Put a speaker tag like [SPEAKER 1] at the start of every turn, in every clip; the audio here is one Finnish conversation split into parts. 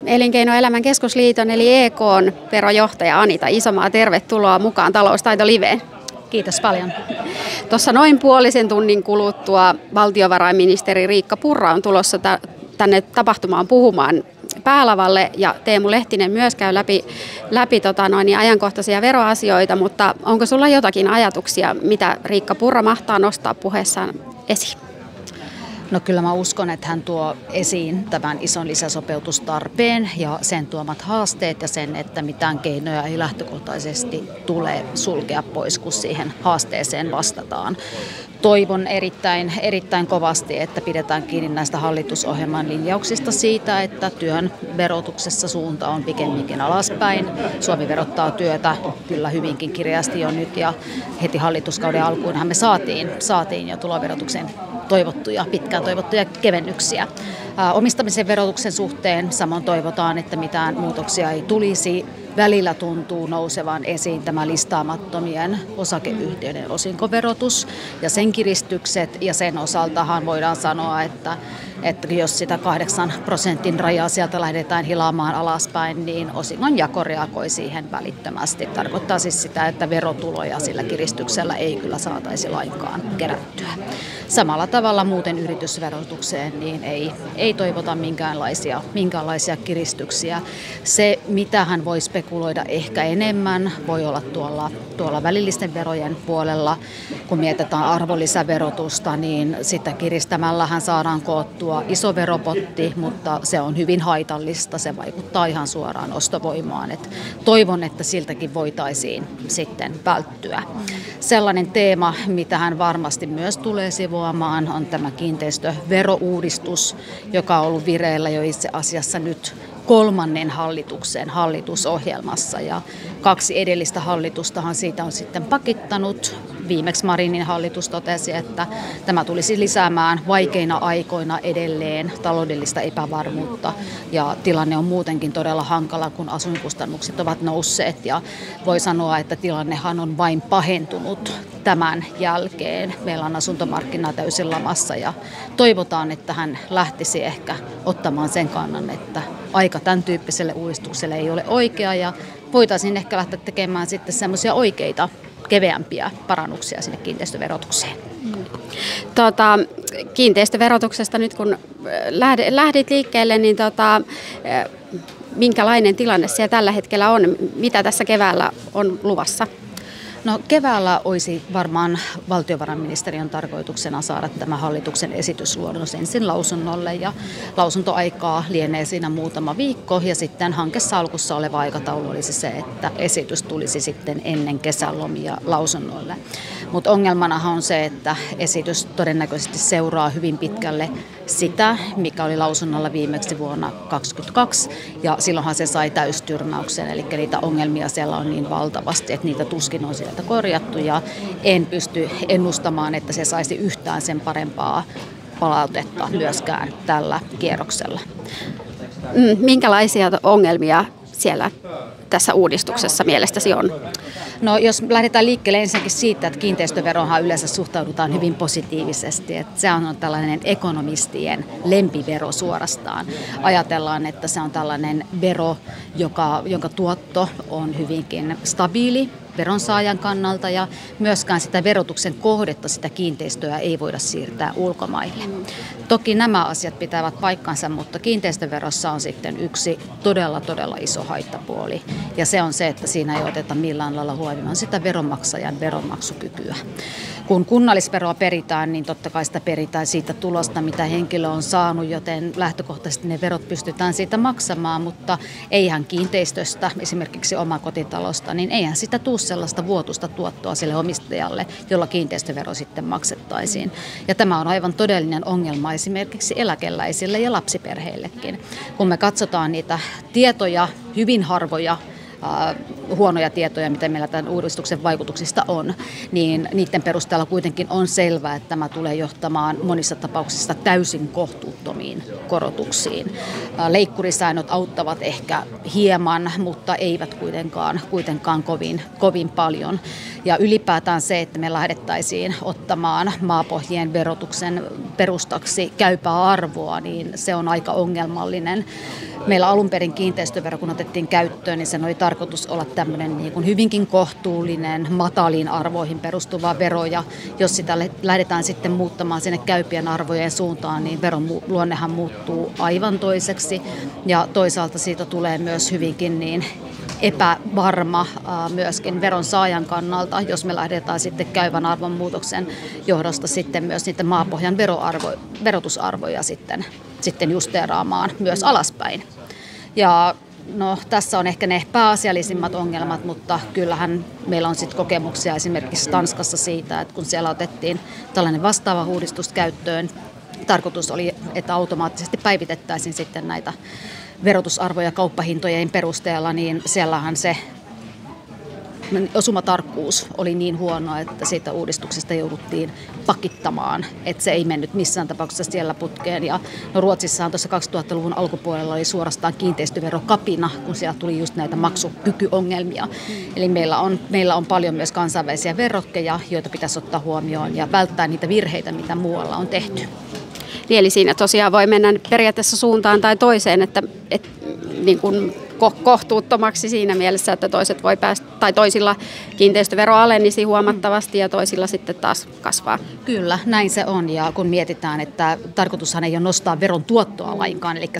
[SPEAKER 1] Elinkeinoelämän keskusliiton eli EK:n verojohtaja Anita Isomaa, tervetuloa mukaan Taloustaito-liveen.
[SPEAKER 2] Kiitos paljon.
[SPEAKER 1] Tuossa noin puolisen tunnin kuluttua valtiovarainministeri Riikka Purra on tulossa tänne tapahtumaan puhumaan päälavalle ja Teemu Lehtinen myös käy läpi ajankohtaisia veroasioita, mutta onko sulla jotakin ajatuksia, mitä Riikka Purra mahtaa nostaa puheessaan esiin?
[SPEAKER 2] No kyllä mä uskon, että hän tuo esiin tämän ison lisäsopeutustarpeen ja sen tuomat haasteet ja sen, että mitään keinoja ei lähtökohtaisesti tule sulkea pois, kun siihen haasteeseen vastataan. Toivon erittäin kovasti, että pidetään kiinni näistä hallitusohjelman linjauksista siitä, että työn verotuksessa suunta on pikemminkin alaspäin. Suomi verottaa työtä kyllä hyvinkin kireästi jo nyt ja heti hallituskauden alkuunhan me saatiin jo tuloverotuksen pitkään toivottuja kevennyksiä. Omistamisen verotuksen suhteen samoin toivotaan, että mitään muutoksia ei tulisi. Välillä tuntuu nousevan esiin tämä listaamattomien osakeyhtiöiden osinkoverotus ja sen kiristykset, ja sen osaltahan voidaan sanoa, että jos sitä 8% rajaa sieltä lähdetään hilaamaan alaspäin, niin osingon jako reagoi siihen välittömästi. Tarkoittaa siis sitä, että verotuloja sillä kiristyksellä ei kyllä saataisi lainkaan kerättyä. Samalla tavalla muuten yritysverotukseen niin ei toivota minkäänlaisia kiristyksiä. Se, mitä hän voi spekuloida ehkä enemmän, voi olla tuolla välillisten verojen puolella. Kun mietitään arvonlisäverotusta, niin sitä kiristämällähän saadaan koottua iso veropotti, mutta se on hyvin haitallista. Se vaikuttaa ihan suoraan ostovoimaan. Toivon, että siltäkin voitaisiin sitten välttyä. Sellainen teema, mitä hän varmasti myös tulee sivuamaan, on tämä kiinteistöverouudistus, joka on ollut vireillä jo itse asiassa nyt 3. hallituksen hallitusohjelmassa, ja 2 edellistä hallitustahan siitä on sitten pakittanut. Viimeksi Marinin hallitus totesi, että tämä tulisi lisäämään vaikeina aikoina edelleen taloudellista epävarmuutta, ja tilanne on muutenkin todella hankala, kun asuinkustannukset ovat nousseet, ja voi sanoa, että tilannehan on vain pahentunut tämän jälkeen. Meillä on asuntomarkkina täysin lamassa, ja toivotaan, että hän lähtisi ehkä ottamaan sen kannan, että aika tämän tyyppiselle uudistukselle ei ole oikea, ja voitaisiin ehkä lähteä tekemään sitten semmoisia oikeita keveämpiä parannuksia sinne kiinteistöverotukseen.
[SPEAKER 1] Kiinteistöverotuksesta nyt kun lähdit liikkeelle, niin minkälainen tilanne siellä tällä hetkellä on? Mitä tässä keväällä on luvassa?
[SPEAKER 2] No keväällä olisi varmaan valtiovarainministeriön tarkoituksena saada tämä hallituksen esitysluonnos ensin lausunnolle, ja lausuntoaikaa lienee siinä muutama viikko, ja sitten hankesalkussa oleva aikataulu olisi se, että esitys tulisi sitten ennen kesälomia lausunnolle. Mutta ongelmanahan on se, että esitys todennäköisesti seuraa hyvin pitkälle sitä, mikä oli lausunnolla viimeksi vuonna 2022, ja silloinhan se sai täystyrmäyksen, eli niitä ongelmia siellä on niin valtavasti, että niitä tuskin on sieltä korjattu, ja en pysty ennustamaan, että se saisi yhtään sen parempaa palautetta myöskään tällä kierroksella.
[SPEAKER 1] Minkälaisia ongelmia siellä tässä uudistuksessa mielestäsi on?
[SPEAKER 2] No jos lähdetään liikkeelle ensinnäkin siitä, että kiinteistöveroonhan yleensä suhtaudutaan hyvin positiivisesti, että se on tällainen ekonomistien lempivero suorastaan. Ajatellaan, että se on tällainen vero, jonka tuotto on hyvinkin stabiili veronsaajan kannalta, ja myöskään sitä verotuksen kohdetta, sitä kiinteistöä ei voida siirtää ulkomaille. Toki nämä asiat pitävät paikkansa, mutta kiinteistöverossa on sitten yksi todella iso haittapuoli, ja se on se, että siinä ei oteta millään lailla huomioon sitä veronmaksajan veronmaksukykyä. Kun kunnallisveroa peritään, niin totta kai sitä peritään siitä tulosta, mitä henkilö on saanut, joten lähtökohtaisesti ne verot pystytään siitä maksamaan, mutta eihän kiinteistöstä, esimerkiksi omakotitalosta, niin eihän sitä tule sellaista vuotuista tuottoa sille omistajalle, jolla kiinteistövero sitten maksettaisiin. Ja tämä on aivan todellinen ongelma esimerkiksi eläkeläisille ja lapsiperheillekin. Kun me katsotaan niitä tietoja, hyvin harvoja huonoja tietoja, mitä meillä tämän uudistuksen vaikutuksista on, niin niiden perusteella kuitenkin on selvää, että tämä tulee johtamaan monissa tapauksissa täysin kohtuuttomiin korotuksiin. Leikkurisäännöt auttavat ehkä hieman, mutta eivät kuitenkaan kovin paljon. Ja ylipäätään se, että me lähdettäisiin ottamaan maapohjien verotuksen perustaksi käypää arvoa, niin se on aika ongelmallinen. Meillä alun perin kiinteistövero, kun otettiin käyttöön, niin sen oli tarkoitus olla tämmöinen niin kuin hyvinkin kohtuullinen, mataliin arvoihin perustuva vero. Ja jos sitä lähdetään sitten muuttamaan sinne käypien arvojen suuntaan, niin veron luonnehan muuttuu aivan toiseksi. Ja toisaalta siitä tulee myös hyvinkin niin epävarma myöskin veron saajan kannalta, jos me lähdetään sitten käyvän arvon muutoksen johdosta sitten myös niitä maapohjan verotusarvoja sitten justeeraamaan myös alaspäin. Ja no, tässä on ehkä ne pääasiallisimmat ongelmat, mutta kyllähän meillä on sitten kokemuksia esimerkiksi Tanskassa siitä, että kun siellä otettiin tällainen vastaava uudistus käyttöön, tarkoitus oli, että automaattisesti päivitettäisiin sitten näitä verotusarvoja kauppahintojen perusteella, niin siellähän se osumatarkkuus oli niin huono, että siitä uudistuksesta jouduttiin pakittamaan, että se ei mennyt missään tapauksessa siellä putkeen. Ja no Ruotsissahan tuossa 2000-luvun alkupuolella oli suorastaan kiinteistöverokapina, kun siellä tuli just näitä maksukykyongelmia. Eli meillä on paljon myös kansainvälisiä verrokkeja, joita pitäisi ottaa huomioon ja välttää niitä virheitä, mitä muualla on tehty.
[SPEAKER 1] Eli siinä tosiaan voi mennä periaatteessa suuntaan tai toiseen, että niin kuin kohtuuttomaksi siinä mielessä, että toiset voi päästä, tai toisilla kiinteistövero alenisi huomattavasti ja toisilla sitten taas kasvaa.
[SPEAKER 2] Kyllä, näin se on. Ja kun mietitään, että tarkoitushan ei ole nostaa veron tuottoa lainkaan, eli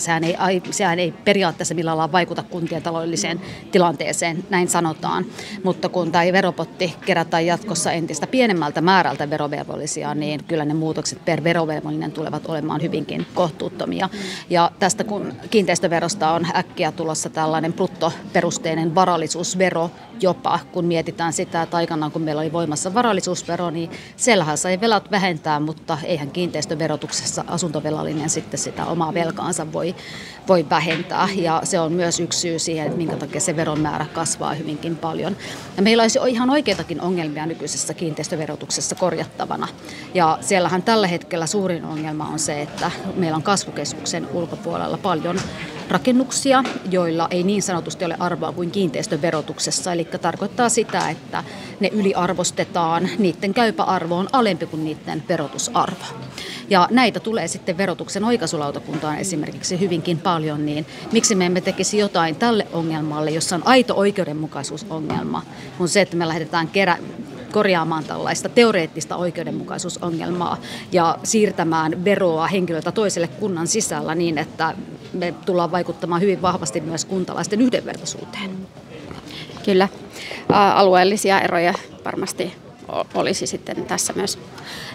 [SPEAKER 2] sehän ei periaatteessa millään lailla vaikuta kuntien taloudelliseen tilanteeseen, näin sanotaan. Mutta kun tämä veropotti kerätään jatkossa entistä pienemmältä määrältä verovelvollisia, niin kyllä ne muutokset per verovelvollinen tulevat olemaan hyvinkin kohtuuttomia. Ja tästä kun kiinteistöverosta on äkkiä tulossa tällainen bruttoperusteinen varallisuusvero jopa, kun mietitään sitä, että aikanaan kun meillä oli voimassa varallisuusvero, niin siellähän sai velat vähentää, mutta eihän kiinteistöverotuksessa asuntovelallinen sitten sitä omaa velkaansa voi vähentää. Ja se on myös yksi syy siihen, että minkä takia se veron määrä kasvaa hyvinkin paljon. Ja meillä olisi ihan oikeitakin ongelmia nykyisessä kiinteistöverotuksessa korjattavana. Ja siellähän tällä hetkellä suurin ongelma on se, että meillä on kasvukeskuksen ulkopuolella paljon rakennuksia, joilla ei niin sanotusti ole arvoa kuin kiinteistöverotuksessa. Eli tarkoittaa sitä, että ne yliarvostetaan, niiden käypä arvo on alempi kuin niiden verotusarvo. Ja näitä tulee sitten verotuksen oikaisulautakuntaan esimerkiksi hyvinkin paljon, niin miksi me emme tekisi jotain tälle ongelmalle, jossa on aito oikeudenmukaisuusongelma, kun se, että me lähdetään korjaamaan tällaista teoreettista oikeudenmukaisuusongelmaa ja siirtämään veroa henkilöltä toiselle kunnan sisällä niin, että me tullaan vaikuttamaan hyvin vahvasti myös kuntalaisten yhdenvertaisuuteen.
[SPEAKER 1] Kyllä, alueellisia eroja varmasti olisi sitten tässä myös.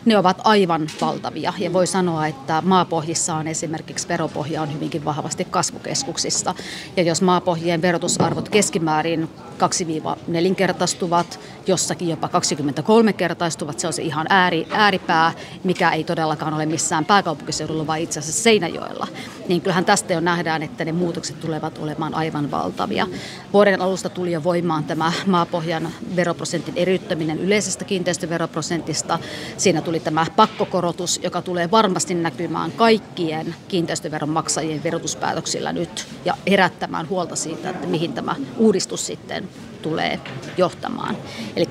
[SPEAKER 2] Ne ovat aivan valtavia ja voi sanoa, että maapohjissa on esimerkiksi veropohja on hyvinkin vahvasti kasvukeskuksissa. Ja jos maapohjien verotusarvot keskimäärin 2-4-kertaistuvat, jossakin jopa 23-kertaistuvat, se on se ihan ääripää, mikä ei todellakaan ole missään pääkaupunkiseudulla, vaan itse asiassa Seinäjoella. Niin kyllähän tästä jo nähdään, että ne muutokset tulevat olemaan aivan valtavia. Vuoden alusta tuli jo voimaan tämä maapohjan veroprosentin eriyttäminen yleisestä kiinteistöveroprosentista. Siinä tuli tämä pakkokorotus, joka tulee varmasti näkymään kaikkien kiinteistöveron maksajien verotuspäätöksillä nyt ja herättämään huolta siitä, että mihin tämä uudistus sitten tulee johtamaan. Eli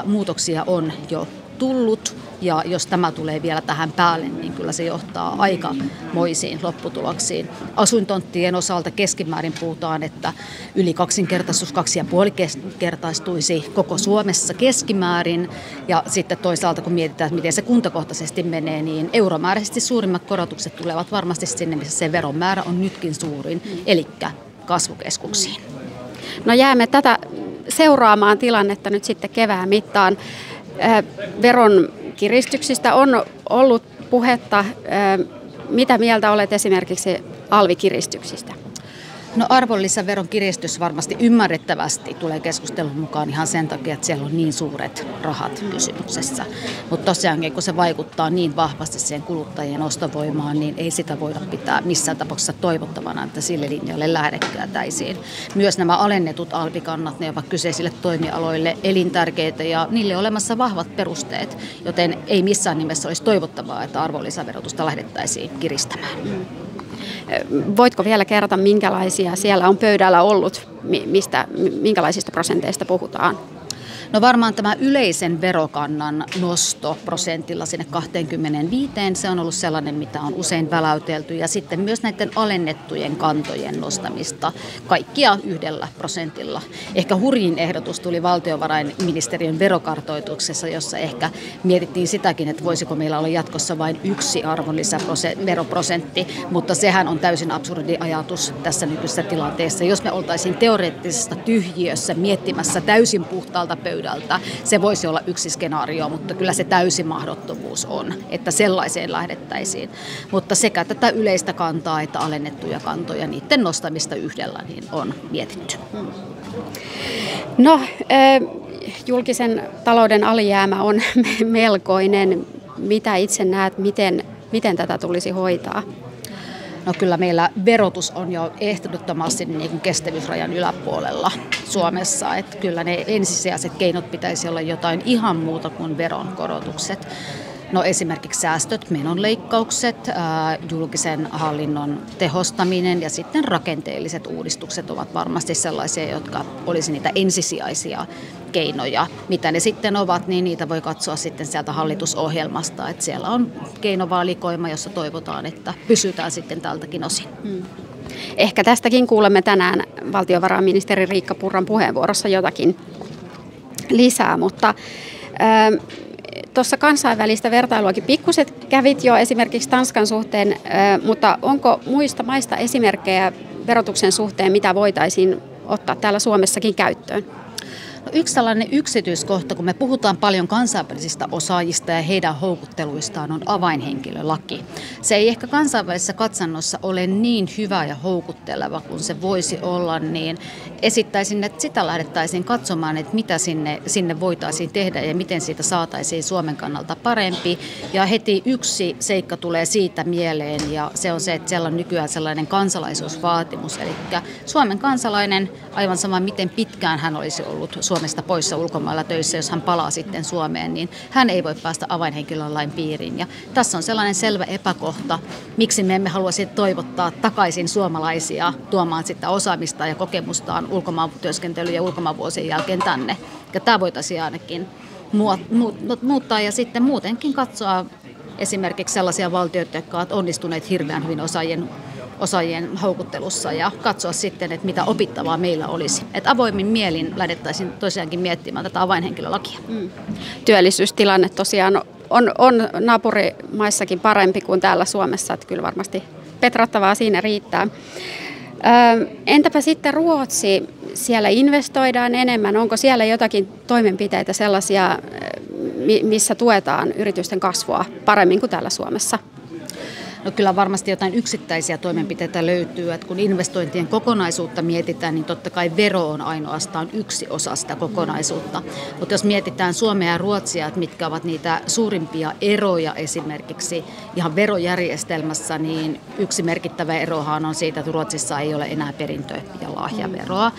[SPEAKER 2] muutoksia on jo tullut ja jos tämä tulee vielä tähän päälle, niin kyllä se johtaa aikamoisiin lopputuloksiin. Asuintonttien osalta keskimäärin puhutaan, että yli 2-2,5-kertaistuisi koko Suomessa keskimäärin. Ja sitten toisaalta kun mietitään, että miten se kuntakohtaisesti menee, niin euromääräisesti suurimmat korotukset tulevat varmasti sinne, missä se veron määrä on nytkin suurin, eli kasvukeskuksiin.
[SPEAKER 1] No jäämme tätä seuraamaan tilannetta nyt sitten kevään mittaan. Veron kiristyksistä on ollut puhetta. Mitä mieltä olet esimerkiksi alvikiristyksistä?
[SPEAKER 2] No arvonlisäveron kiristys varmasti ymmärrettävästi tulee keskustelun mukaan ihan sen takia, että siellä on niin suuret rahat kysymyksessä. Mutta tosiaankin, kun se vaikuttaa niin vahvasti siihen kuluttajien ostovoimaan, niin ei sitä voida pitää missään tapauksessa toivottavana, että sille linjalle lähdekäätäisiin. Myös nämä alennetut alvikannat, ne ovat kyseisille toimialoille elintärkeitä ja niille on olemassa vahvat perusteet, joten ei missään nimessä olisi toivottavaa, että arvonlisäverotusta lähdettäisiin kiristämään.
[SPEAKER 1] Voitko vielä kertoa, minkälaisia siellä on pöydällä ollut, minkälaisista prosenteista puhutaan?
[SPEAKER 2] No varmaan tämä yleisen verokannan nosto prosentilla sinne 25, se on ollut sellainen, mitä on usein väläytelty. Ja sitten myös näiden alennettujen kantojen nostamista kaikkia 1%. Ehkä hurjin ehdotus tuli valtiovarainministeriön verokartoituksessa, jossa ehkä mietittiin sitäkin, että voisiko meillä olla jatkossa vain yksi arvonlisäveroprosentti, mutta sehän on täysin absurdi ajatus tässä nykyisessä tilanteessa. Jos me oltaisiin teoreettisesta tyhjiössä miettimässä täysin puhtaalta pöydältä, se voisi olla yksi skenaario, mutta kyllä se täysin mahdottomuus on, että sellaiseen lähdettäisiin. Mutta sekä tätä yleistä kantaa että alennettuja kantoja, niiden nostamista yhdellä niin on mietitty.
[SPEAKER 1] No, julkisen talouden alijäämä on melkoinen. Mitä itse näet, miten tätä tulisi hoitaa?
[SPEAKER 2] No kyllä meillä verotus on jo ehdottomasti niin kuin kestävyysrajan yläpuolella Suomessa. Että kyllä ne ensisijaiset keinot pitäisi olla jotain ihan muuta kuin veronkorotukset. No esimerkiksi säästöt, menonleikkaukset, julkisen hallinnon tehostaminen ja sitten rakenteelliset uudistukset ovat varmasti sellaisia, jotka olisi niitä ensisijaisia keinoja. Mitä ne sitten ovat, niin niitä voi katsoa sitten sieltä hallitusohjelmasta, että siellä on keinovalikoima, jossa toivotaan, että pysytään sitten tältäkin osin.
[SPEAKER 1] Ehkä tästäkin kuulemme tänään valtiovarainministeri Riikka Purran puheenvuorossa jotakin lisää, mutta tuossa kansainvälistä vertailuakin pikkuset kävit jo esimerkiksi Tanskan suhteen, mutta onko muista maista esimerkkejä verotuksen suhteen, mitä voitaisiin ottaa täällä Suomessakin käyttöön?
[SPEAKER 2] No, yksi tällainen yksityiskohta, kun me puhutaan paljon kansainvälisistä osaajista ja heidän houkutteluistaan, on avainhenkilölaki. Se ei ehkä kansainvälisessä katsannossa ole niin hyvä ja houkutteleva kuin se voisi olla, niin esittäisin, että sitä lähdettäisiin katsomaan, että mitä sinne voitaisiin tehdä ja miten siitä saataisiin Suomen kannalta parempi. Ja heti yksi seikka tulee siitä mieleen ja se on se, että siellä on nykyään sellainen kansalaisuusvaatimus. Eli Suomen kansalainen, aivan sama miten pitkään hän olisi ollut Suomesta poissa ulkomailla töissä, jos hän palaa sitten Suomeen, niin hän ei voi päästä avainhenkilölain piiriin. Ja tässä on sellainen selvä epäkohta, miksi me emme haluaisi toivottaa takaisin suomalaisia tuomaan sitä osaamista ja kokemustaan ulkomaantyöskentelyn ja ulkomaanvuosien jälkeen tänne. Ja tämä voitaisiin ainakin muuttaa ja sitten muutenkin katsoa esimerkiksi sellaisia valtioita, jotka ovat onnistuneet hirveän hyvin osaajien houkuttelussa ja katsoa sitten, että mitä opittavaa meillä olisi. Että avoimin mielin lähdettäisiin tosiaankin miettimään tätä avainhenkilölakia.
[SPEAKER 1] Työllisyystilanne tosiaan on naapurimaissakin parempi kuin täällä Suomessa, että kyllä varmasti petrattavaa siinä riittää. Entäpä sitten Ruotsi? Siellä investoidaan enemmän. Onko siellä jotakin toimenpiteitä sellaisia, missä tuetaan yritysten kasvua paremmin kuin täällä Suomessa?
[SPEAKER 2] No kyllä varmasti jotain yksittäisiä toimenpiteitä löytyy, että kun investointien kokonaisuutta mietitään, niin totta kai vero on ainoastaan yksi osa sitä kokonaisuutta. Mutta jos mietitään Suomea ja Ruotsia, että mitkä ovat niitä suurimpia eroja esimerkiksi ihan verojärjestelmässä, niin yksi merkittävä erohan on siitä, että Ruotsissa ei ole enää perintö- ja lahjaveroa.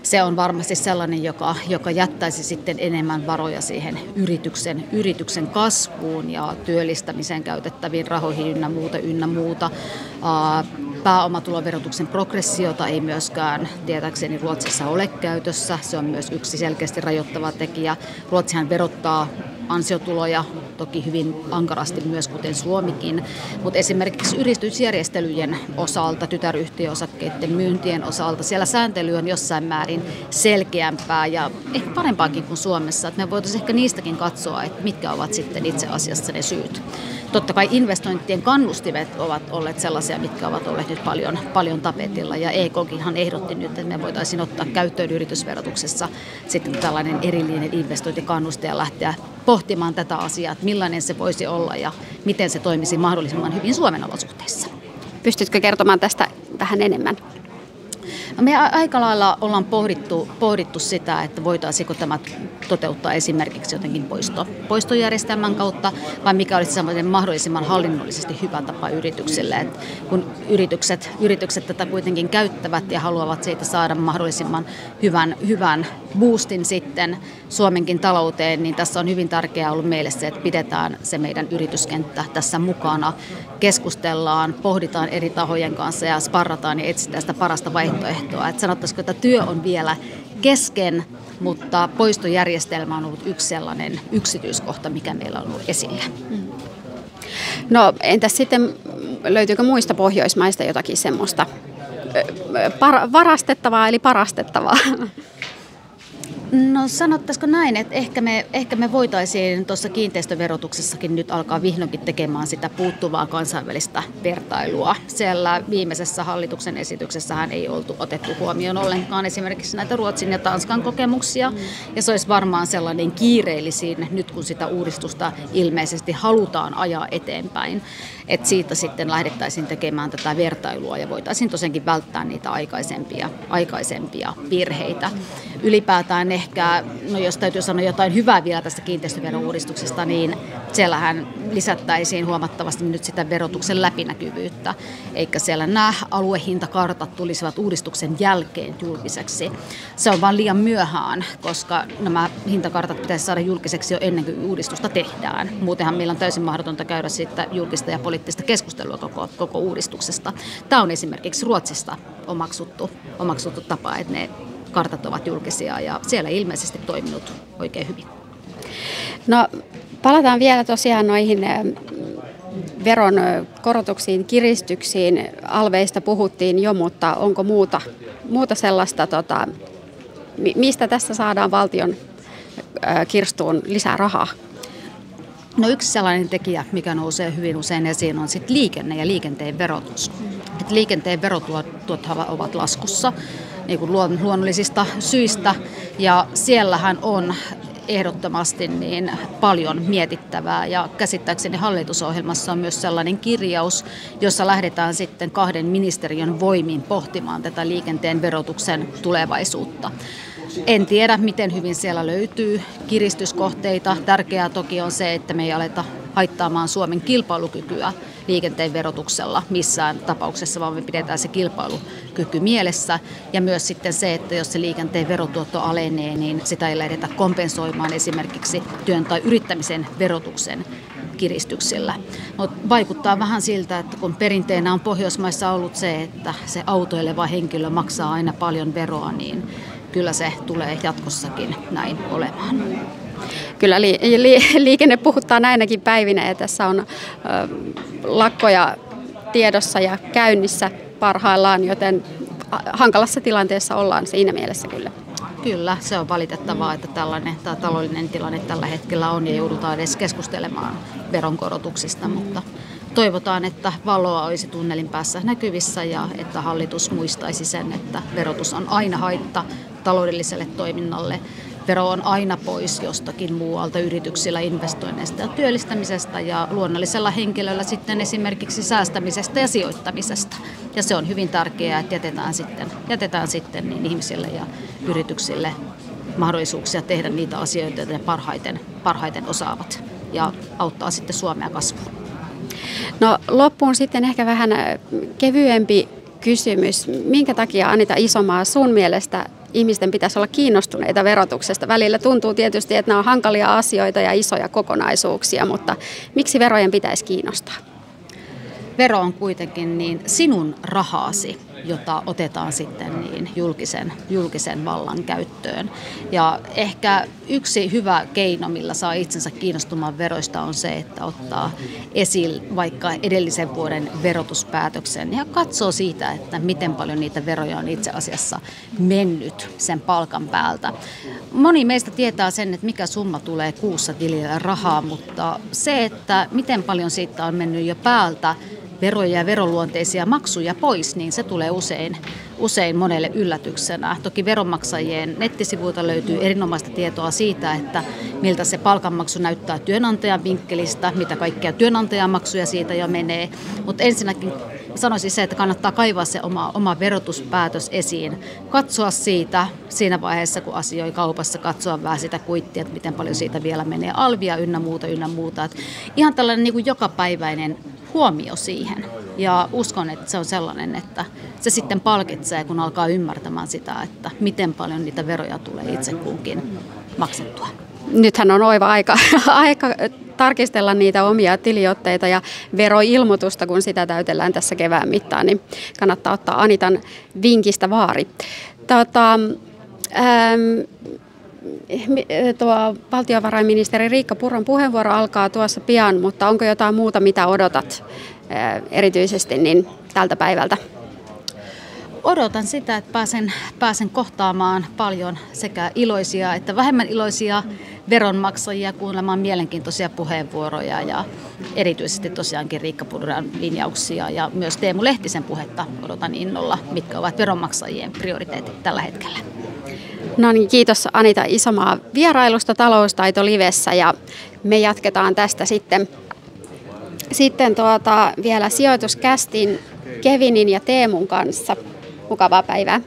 [SPEAKER 2] Se on varmasti sellainen, joka jättäisi sitten enemmän varoja siihen yrityksen kasvuun ja työllistämiseen käytettäviin rahoihin ynnä muuta. Pääomatuloverotuksen progressiota ei myöskään tietääkseni Ruotsissa ole käytössä. Se on myös yksi selkeästi rajoittava tekijä. Ruotsihan verottaa ansiotuloja toki hyvin ankarasti myös, kuten Suomikin, mutta esimerkiksi yritysjärjestelyjen osalta, tytäryhtiöosakkeiden myyntien osalta, siellä sääntely on jossain määrin selkeämpää ja ehkä parempaakin kuin Suomessa. Että me voitaisiin ehkä niistäkin katsoa, että mitkä ovat sitten itse asiassa ne syyt. Totta kai investointien kannustimet ovat olleet sellaisia, mitkä ovat olleet nyt paljon tapetilla ja EK:kinhan ehdotti nyt, että me voitaisiin ottaa käyttöön yritysverotuksessa sitten tällainen erillinen investointikannuste ja lähteä pohtimaan tätä asiaa, että millainen se voisi olla ja miten se toimisi mahdollisimman hyvin Suomen olosuhteissa.
[SPEAKER 1] Pystytkö kertomaan tästä vähän enemmän?
[SPEAKER 2] Me aika lailla ollaan pohdittu sitä, että voitaisiinko tämä toteuttaa esimerkiksi jotenkin poistojärjestelmän kautta, vai mikä olisi semmoinen mahdollisimman hallinnollisesti hyvä tapa yrityksille. Että kun yritykset tätä kuitenkin käyttävät ja haluavat siitä saada mahdollisimman hyvän boostin sitten Suomenkin talouteen, niin tässä on hyvin tärkeää ollut meille se, että pidetään se meidän yrityskenttä tässä mukana, keskustellaan, pohditaan eri tahojen kanssa ja sparrataan ja etsitään sitä parasta vaihtoehtoa. Että sanottaisiko, että työ on vielä kesken, mutta poistojärjestelmä on ollut yksi sellainen yksityiskohta, mikä meillä on ollut esillä.
[SPEAKER 1] No entäs sitten, löytyykö muista Pohjoismaista jotakin semmoista varastettavaa eli parastettavaa?
[SPEAKER 2] No sanottaisiko näin, että ehkä me voitaisiin tuossa kiinteistöverotuksessakin nyt alkaa vihdoinkin tekemään sitä puuttuvaa kansainvälistä vertailua. Siellä viimeisessä hallituksen esityksessähän ei oltu otettu huomioon ollenkaan esimerkiksi näitä Ruotsin ja Tanskan kokemuksia. Ja se olisi varmaan sellainen kiireellisin nyt, kun sitä uudistusta ilmeisesti halutaan ajaa eteenpäin. Että siitä sitten lähdettäisiin tekemään tätä vertailua ja voitaisiin tosiaankin välttää niitä aikaisempia virheitä. Ylipäätään ehkä, no jos täytyy sanoa jotain hyvää vielä tästä kiinteistöverouudistuksesta, niin siellähän lisättäisiin huomattavasti nyt sitä verotuksen läpinäkyvyyttä, eikä siellä nämä aluehintakartat tulisivat uudistuksen jälkeen julkiseksi. Se on vaan liian myöhään, koska nämä hintakartat pitäisi saada julkiseksi jo ennen kuin uudistusta tehdään. Muutenhan meillä on täysin mahdotonta käydä siitä julkista ja poliittista keskustelua koko uudistuksesta. Tämä on esimerkiksi Ruotsista omaksuttu tapa, että ne kartat ovat julkisia ja siellä ilmeisesti toiminut oikein hyvin.
[SPEAKER 1] No palataan vielä tosiaan noihin veron korotuksiin, kiristyksiin. Alveista puhuttiin jo, mutta onko muuta sellaista, mistä tässä saadaan valtion kirstuun lisää rahaa?
[SPEAKER 2] No yksi sellainen tekijä, mikä nousee hyvin usein esiin, on sitten liikenne ja liikenteen verotus. Et liikenteen verotuot ovat laskussa niin kuin luonnollisista syistä ja siellähän on ehdottomasti niin paljon mietittävää ja käsittääkseni hallitusohjelmassa on myös sellainen kirjaus, jossa lähdetään sitten 2 ministeriön voimin pohtimaan tätä liikenteen verotuksen tulevaisuutta. En tiedä, miten hyvin siellä löytyy kiristyskohteita. Tärkeää toki on se, että me ei aleta haittaamaan Suomen kilpailukykyä liikenteen verotuksella missään tapauksessa, vaan me pidetään se kilpailukyky mielessä. Ja myös sitten se, että jos se liikenteen verotuotto alenee, niin sitä ei lähdetä kompensoimaan esimerkiksi työn tai yrittämisen verotuksen kiristyksillä. Mutta vaikuttaa vähän siltä, että kun perinteenä on Pohjoismaissa ollut se, että se autoileva henkilö maksaa aina paljon veroa, niin kyllä se tulee jatkossakin näin olemaan.
[SPEAKER 1] Kyllä liikenne puhuttaa näinäkin päivinä ja tässä on lakkoja tiedossa ja käynnissä parhaillaan, joten hankalassa tilanteessa ollaan siinä mielessä kyllä.
[SPEAKER 2] Kyllä, se on valitettavaa, että tämä taloudellinen tilanne tällä hetkellä on ja joudutaan edes keskustelemaan veronkorotuksista, mutta toivotaan, että valoa olisi tunnelin päässä näkyvissä ja että hallitus muistaisi sen, että verotus on aina haitta taloudelliselle toiminnalle. Vero on aina pois jostakin muualta yrityksillä investoinneista ja työllistämisestä ja luonnollisella henkilöllä sitten esimerkiksi säästämisestä ja sijoittamisesta. Ja se on hyvin tärkeää, että jätetään sitten niin ihmisille ja yrityksille mahdollisuuksia tehdä niitä asioita, joita ne parhaiten osaavat ja auttaa sitten Suomea kasvuun.
[SPEAKER 1] No loppuun sitten ehkä vähän kevyempi kysymys. Minkä takia, Anita Isomaa, sun mielestä ihmisten pitäisi olla kiinnostuneita verotuksesta? Välillä tuntuu tietysti, että nämä on hankalia asioita ja isoja kokonaisuuksia, mutta miksi verojen pitäisi kiinnostaa?
[SPEAKER 2] Vero on kuitenkin niin sinun rahaasi, jota otetaan sitten niin julkisen vallan käyttöön. Ja ehkä yksi hyvä keino, millä saa itsensä kiinnostumaan veroista, on se, että ottaa esille vaikka edellisen vuoden verotuspäätöksen ja katsoo siitä, että miten paljon niitä veroja on itse asiassa mennyt sen palkan päältä. Moni meistä tietää sen, että mikä summa tulee kuussa tilille rahaa, mutta se, että miten paljon siitä on mennyt jo päältä veroja ja veroluonteisia maksuja pois, niin se tulee usein monelle yllätyksenä. Toki veronmaksajien nettisivuilta löytyy erinomaista tietoa siitä, että miltä se palkanmaksu näyttää työnantajan vinkkelistä, mitä kaikkia työnantajamaksuja siitä jo menee. Mutta ensinnäkin sanoisin se, että kannattaa kaivaa se oma verotuspäätös esiin. Katsoa siitä siinä vaiheessa, kun asioi kaupassa, katsoa vähän sitä kuittia, että miten paljon siitä vielä menee alvia ynnä muuta. Että ihan tällainen niin kuin jokapäiväinen huomio siihen. Ja uskon, että se on sellainen, että se sitten palkitsee, kun alkaa ymmärtämään sitä, että miten paljon niitä veroja tulee itse kunkin maksettua.
[SPEAKER 1] Nythän on oiva aika tarkistella niitä omia tiliotteita ja veroilmoitusta, kun sitä täytellään tässä kevään mittaan, niin kannattaa ottaa Anitan vinkistä vaari. Tuo valtiovarainministeri Riikka Purran puheenvuoro alkaa tuossa pian, mutta onko jotain muuta, mitä odotat erityisesti niin tältä päivältä?
[SPEAKER 2] Odotan sitä, että pääsen kohtaamaan paljon sekä iloisia että vähemmän iloisia veronmaksajia, kuulemaan mielenkiintoisia puheenvuoroja ja erityisesti tosiaankin Riikka Purran linjauksia ja myös Teemu Lehtisen puhetta odotan innolla, mitkä ovat veronmaksajien prioriteetit tällä hetkellä.
[SPEAKER 1] No niin, kiitos Anita Isomaa vierailusta Taloustaito Livessä ja me jatketaan tästä sitten vielä sijoituskästin Kevinin ja Teemun kanssa. Mukavaa päivää.